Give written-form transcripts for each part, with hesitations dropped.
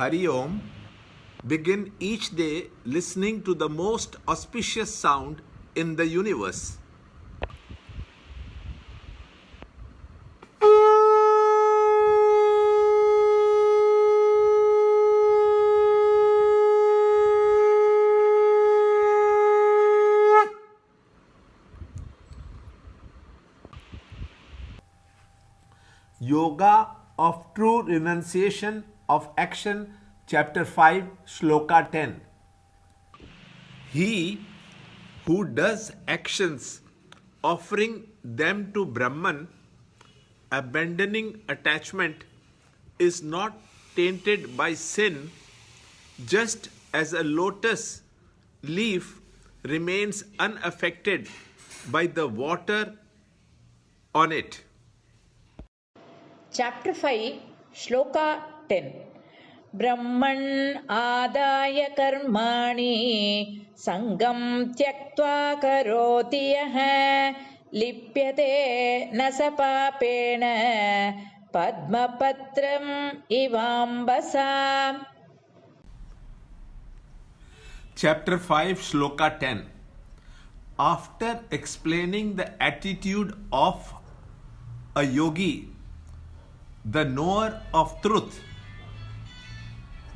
Hari Om, begin each day listening to the most auspicious sound in the universe. Yoga of True Renunciation of Action, Chapter 5, Shloka 10. He who does actions offering them to Brahman, abandoning attachment, is not tainted by sin, just as a lotus leaf remains unaffected by the water on it. Chapter 5, Shloka 10. Brahman adaya karmani sangam tyaktva karoti yaha lipyate nasapapena padmapatram ivambasa. Chapter 5, Shloka 10. After explaining the attitude of a yogi, the knower of truth,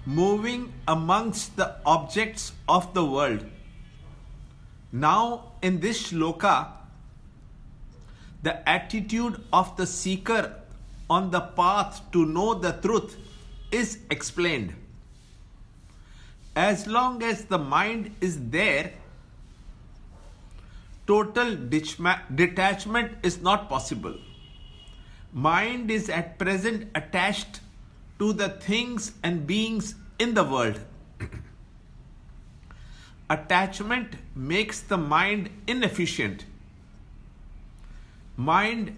moving amongst the objects of the world. Now in this shloka, the attitude of the seeker on the path to know the truth is explained. As long as the mind is there, total detachment is not possible. Mind is at present attached to the things and beings in the world. Attachment makes the mind inefficient. Mind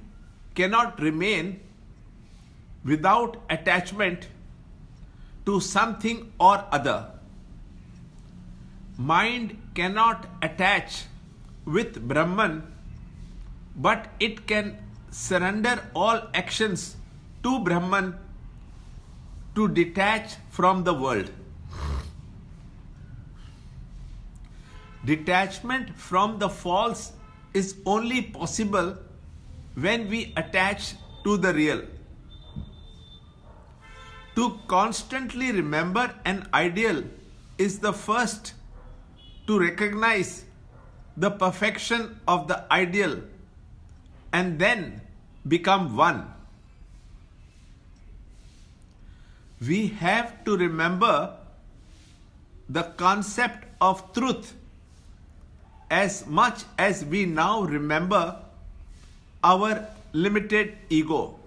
cannot remain without attachment to something or other. Mind cannot attach with Brahman, but it can surrender all actions to Brahman to detach from the world. Detachment from the false is only possible when we attach to the real. To constantly remember an ideal is the first to recognize the perfection of the ideal and then become one. We have to remember the concept of truth as much as we now remember our limited ego.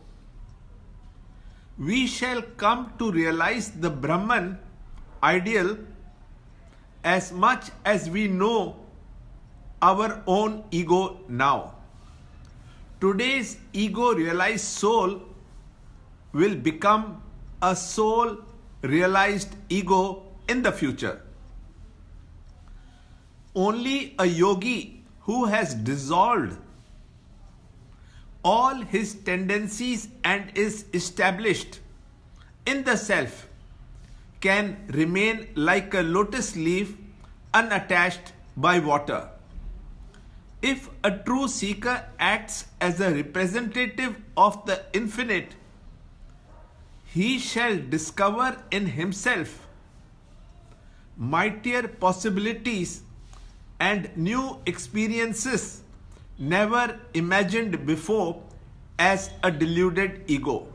We shall come to realize the Brahman ideal as much as we know our own ego now. Today's ego-realized soul will become a soul-realized ego in the future. Only a yogi who has dissolved all his tendencies and is established in the self can remain like a lotus leaf unattached by water. If a true seeker acts as a representative of the infinite, he shall discover in himself mightier possibilities and new experiences never imagined before as a deluded ego.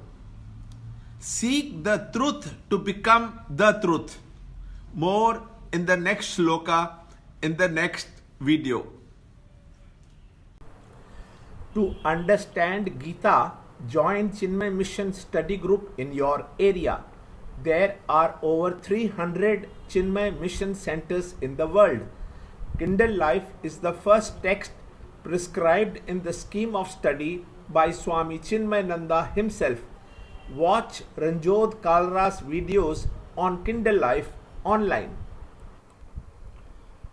Seek the truth to become the truth. More in the next shloka, in the next video. To understand Gita, join Chinmaya Mission study group in your area. There are over 300 Chinmaya Mission centers in the world. Kindle Life is the first text prescribed in the scheme of study by Swami Chinmayananda himself. Watch Ranjot Kalra's videos on Kindle Life online.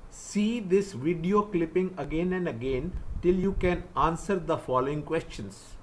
See this video clipping again and again till you can answer the following questions.